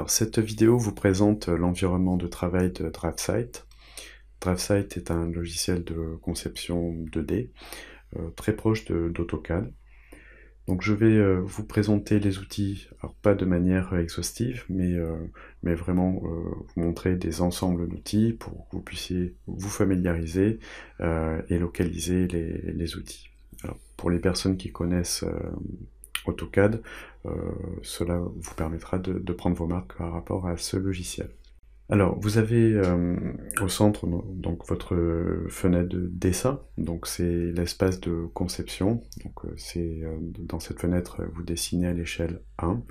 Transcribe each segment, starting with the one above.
Alors, cette vidéo vous présente l'environnement de travail de DriveSight. DriveSight est un logiciel de conception 2D très proche d'AutoCAD. Donc je vais vous présenter les outils, alors pas de manière exhaustive, mais vraiment vous montrer des ensembles d'outils pour que vous puissiez vous familiariser et localiser les outils. Alors, pour les personnes qui connaissent AutoCAD, cela vous permettra de prendre vos marques par rapport à ce logiciel. Alors, vous avez au centre donc votre fenêtre de dessin, donc c'est l'espace de conception. Donc dans cette fenêtre, vous dessinez à l'échelle 1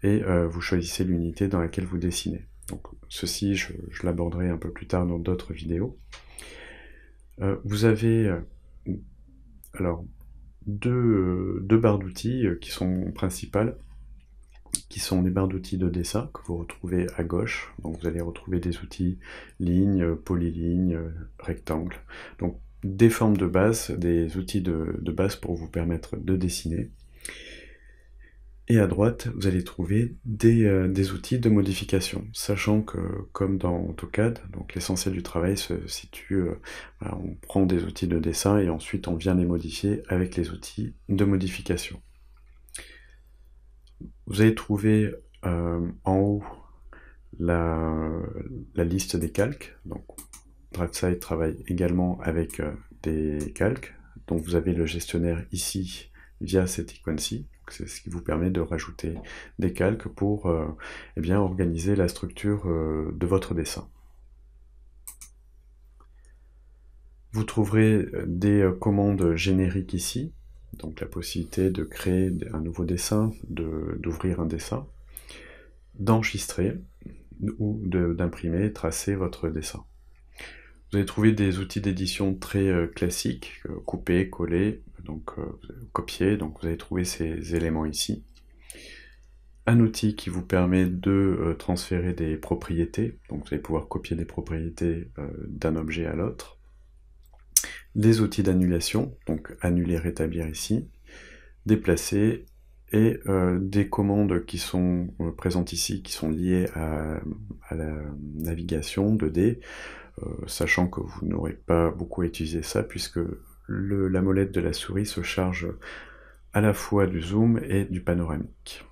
et vous choisissez l'unité dans laquelle vous dessinez. Donc ceci, je l'aborderai un peu plus tard dans d'autres vidéos. Vous avez alors deux barres d'outils qui sont principales, qui sont les barres d'outils de dessin que vous retrouvez à gauche. Donc vous allez retrouver des outils ligne, polyligne, rectangle. Donc des formes de base, des outils de base pour vous permettre de dessiner. Et à droite, vous allez trouver des outils de modification, sachant que, comme dans AutoCAD, donc l'essentiel du travail se situe, voilà, on prend des outils de dessin et ensuite on vient les modifier avec les outils de modification. Vous allez trouver en haut la liste des calques. Donc DriveSight travaille également avec des calques. Donc vous avez le gestionnaire ici via cette icône-ci. C'est ce qui vous permet de rajouter des calques pour eh bien, organiser la structure de votre dessin. Vous trouverez des commandes génériques ici, donc la possibilité de créer un nouveau dessin, d'ouvrir un dessin, d'enregistrer ou d'imprimer, tracer votre dessin. Vous allez trouver des outils d'édition très classiques, couper, coller, donc copier, donc vous allez trouver ces éléments ici. Un outil qui vous permet de transférer des propriétés, donc vous allez pouvoir copier des propriétés d'un objet à l'autre. Des outils d'annulation, donc annuler, rétablir ici, déplacer, et des commandes qui sont présentes ici, qui sont liées à la navigation 2D, sachant que vous n'aurez pas beaucoup à utiliser ça, puisque la molette de la souris se charge à la fois du zoom et du panoramique.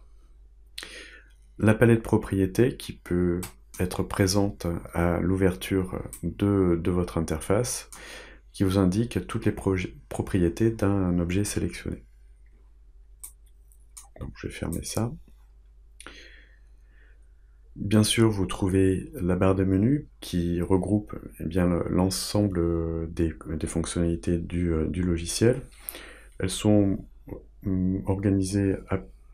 La palette propriétés qui peut être présente à l'ouverture de votre interface, qui vous indique toutes les propriétés d'un objet sélectionné. Donc je vais fermer ça. Bien sûr, vous trouvez la barre de menu qui regroupe eh bien l'ensemble des fonctionnalités du logiciel. Elles sont organisées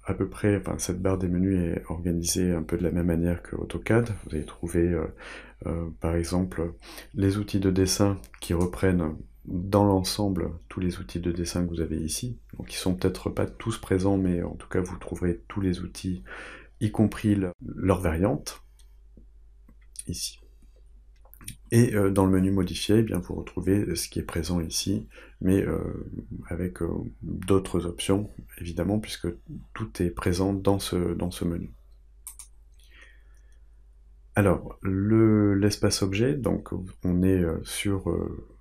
à peu près, enfin cette barre des menus est organisée un peu de la même manière que AutoCAD. Vous allez trouver par exemple les outils de dessin qui reprennent dans l'ensemble tous les outils de dessin que vous avez ici. Donc ils sont peut-être pas tous présents, mais en tout cas vous trouverez tous les outils, y compris leur variante, ici. Et dans le menu modifier, eh bien, vous retrouvez ce qui est présent ici, mais avec d'autres options, évidemment, puisque tout est présent dans ce menu. Alors, l'espace objet, donc on est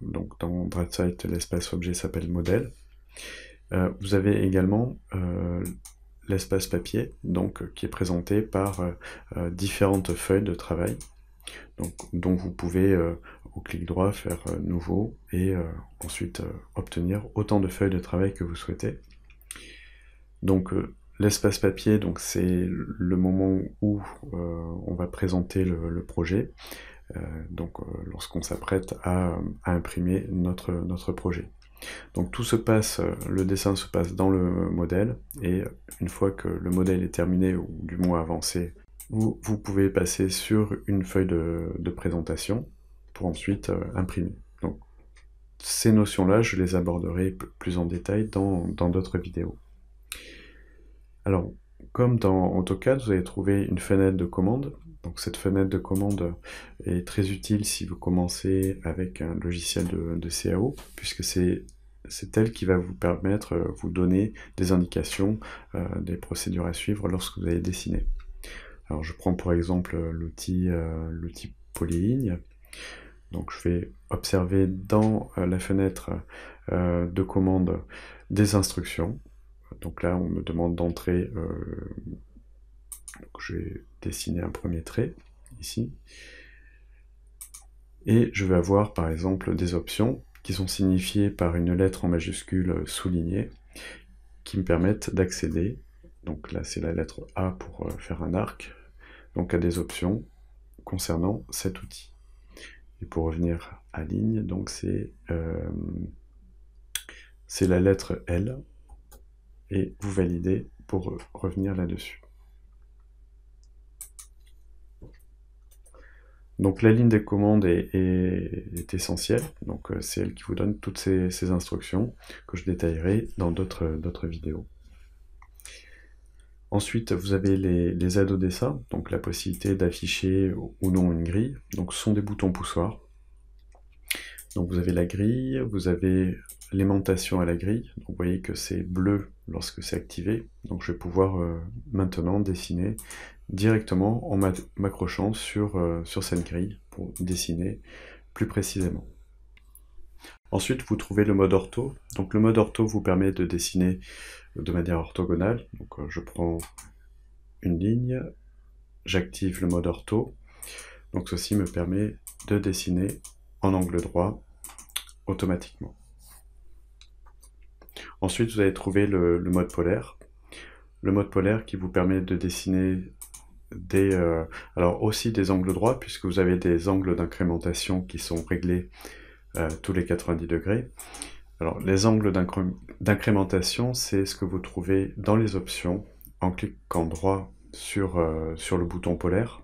donc dans DriveSight, l'espace objet s'appelle modèle. Vous avez également l'espace papier, donc qui est présenté par différentes feuilles de travail, dont vous pouvez au clic droit faire nouveau et ensuite obtenir autant de feuilles de travail que vous souhaitez. Donc l'espace papier, donc c'est le moment où on va présenter le projet, lorsqu'on s'apprête à imprimer notre projet. Donc tout se passe, le dessin se passe dans le modèle, et une fois que le modèle est terminé, ou du moins avancé, vous pouvez passer sur une feuille de présentation pour ensuite imprimer. Donc ces notions-là, je les aborderai plus en détail dans d'autres vidéos. Alors, comme dans AutoCAD, vous allez trouver une fenêtre de commande. Donc cette fenêtre de commande est très utile si vous commencez avec un logiciel de CAO, puisque c'est elle qui va vous permettre, vous donner des indications, des procédures à suivre lorsque vous allez dessiner. Alors je prends pour exemple l'outil Polyligne. Donc je vais observer dans la fenêtre de commande des instructions. Donc là on me demande d'entrer, je vais dessiner un premier trait ici. Et je vais avoir par exemple des options qui sont signifiées par une lettre en majuscule soulignée, qui me permettent d'accéder, donc là c'est la lettre A pour faire un arc, donc à des options concernant cet outil. Et pour revenir à ligne, donc c'est la lettre L, et vous validez pour revenir là-dessus. Donc la ligne des commandes est essentielle, donc c'est elle qui vous donne toutes ces instructions que je détaillerai dans d'autres vidéos. Ensuite, vous avez les aides au dessin, donc la possibilité d'afficher ou non une grille. Donc ce sont des boutons poussoirs. Donc vous avez la grille, vous avez l'aimantation à la grille. Donc vous voyez que c'est bleu lorsque c'est activé. Donc je vais pouvoir maintenant dessiner directement en m'accrochant sur cette grille pour dessiner plus précisément. Ensuite, vous trouvez le mode ortho. Donc le mode ortho vous permet de dessiner de manière orthogonale. Donc je prends une ligne, j'active le mode ortho. Donc ceci me permet de dessiner en angle droit automatiquement. Ensuite, vous allez trouver le mode polaire. Le mode polaire qui vous permet de dessiner alors aussi des angles droits, puisque vous avez des angles d'incrémentation qui sont réglés tous les 90 degrés. Alors, les angles d'incrémentation, c'est ce que vous trouvez dans les options en cliquant droit sur le bouton polaire.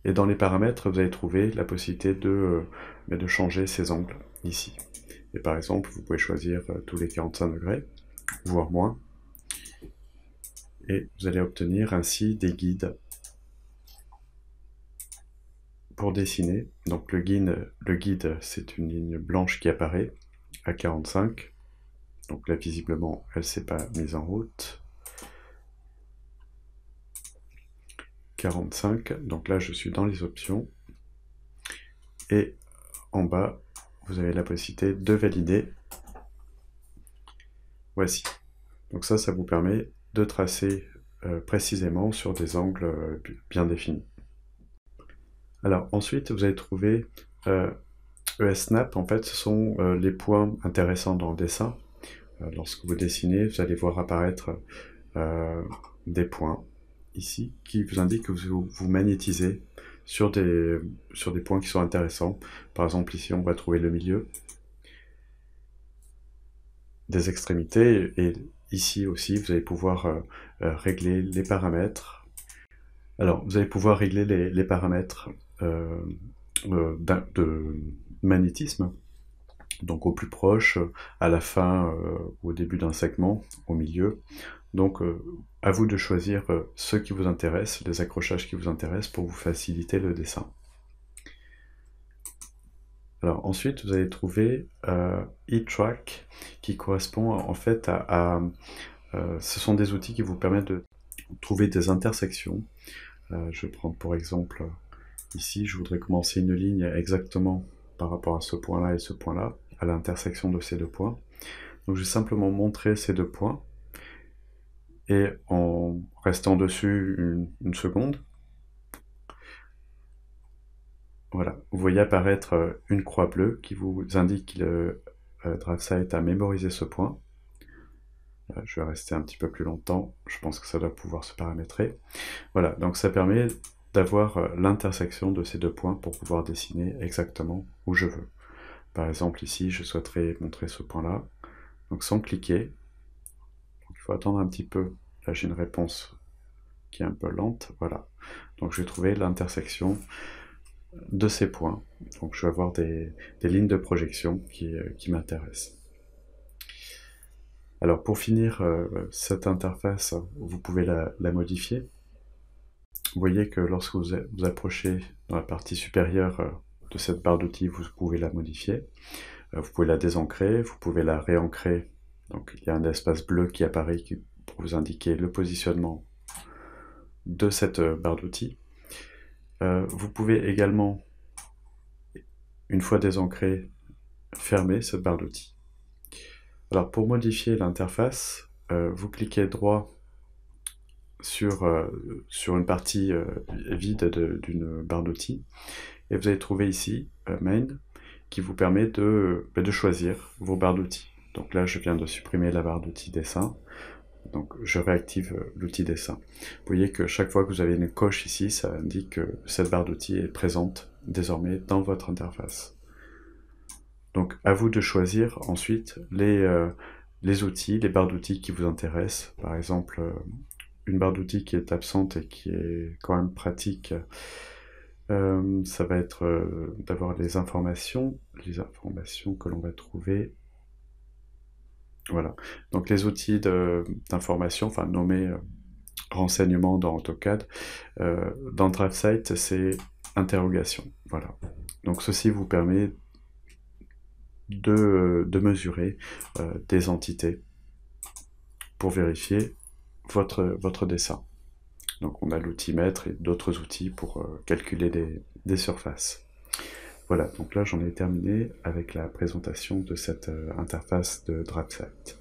Et dans les paramètres, vous allez trouver la possibilité de changer ces angles ici. Et par exemple, vous pouvez choisir tous les 45 degrés, voire moins. Et vous allez obtenir ainsi des guides pour dessiner. Donc le guide, c'est une ligne blanche qui apparaît à 45. Donc là, visiblement, elle ne s'est pas mise en route. 45, donc là, je suis dans les options. Et en bas, vous avez la possibilité de valider. Voici. Donc ça vous permet de tracer précisément sur des angles bien définis. Alors ensuite, vous allez trouver ESnap, en fait, ce sont les points intéressants dans le dessin. Lorsque vous dessinez, vous allez voir apparaître des points ici qui vous indiquent que vous magnétisez sur des points qui sont intéressants. Par exemple, ici, on va trouver le milieu, des extrémités, et ici aussi, vous allez pouvoir régler les paramètres. Alors, vous allez pouvoir régler les paramètres de magnétisme, donc au plus proche, à la fin, au début d'un segment, au milieu. Donc à vous de choisir ce qui vous intéresse, les accrochages qui vous intéressent pour vous faciliter le dessin. Alors ensuite, vous allez trouver eTrack qui correspond en fait ce sont des outils qui vous permettent de trouver des intersections. Je vais prendre pour exemple ici, je voudrais commencer une ligne exactement par rapport à ce point-là et ce point-là, à l'intersection de ces deux points. Donc je vais simplement montrer ces deux points, et en restant dessus une seconde, voilà, vous voyez apparaître une croix bleue qui vous indique que DriveSight a mémorisé ce point. Je vais rester un petit peu plus longtemps, je pense que ça doit pouvoir se paramétrer. Voilà, donc ça permet d'avoir l'intersection de ces deux points pour pouvoir dessiner exactement où je veux. Par exemple ici, je souhaiterais montrer ce point-là, donc sans cliquer. Donc, il faut attendre un petit peu. Là j'ai une réponse qui est un peu lente, voilà. Donc je vais trouver l'intersection de ces points. Donc je vais avoir des lignes de projection qui m'intéressent. Alors pour finir cette interface, vous pouvez la modifier. Vous voyez que lorsque vous approchez dans la partie supérieure de cette barre d'outils, vous pouvez la modifier. Vous pouvez la désancrer, vous pouvez la réancrer. Donc il y a un espace bleu qui apparaît pour vous indiquer le positionnement de cette barre d'outils. Vous pouvez également, une fois désancré, fermer cette barre d'outils. Alors pour modifier l'interface, vous cliquez droit sur une partie vide d'une barre d'outils, et vous allez trouver ici Main, qui vous permet de choisir vos barres d'outils. Donc là, je viens de supprimer la barre d'outils dessin, donc je réactive l'outil dessin. Vous voyez que chaque fois que vous avez une coche ici, ça indique que cette barre d'outils est présente désormais dans votre interface. Donc à vous de choisir ensuite les outils, les barres d'outils qui vous intéressent. Par exemple, une barre d'outils qui est absente et qui est quand même pratique, ça va être d'avoir les informations que l'on va trouver. Voilà, donc les outils d'information, enfin nommés renseignements dans AutoCAD, dans DriveSight c'est interrogation. Voilà, donc ceci vous permet de mesurer des entités pour vérifier votre dessin. Donc on a l'outil mètre et d'autres outils pour calculer des surfaces. Voilà, donc là j'en ai terminé avec la présentation de cette interface de DriveSight.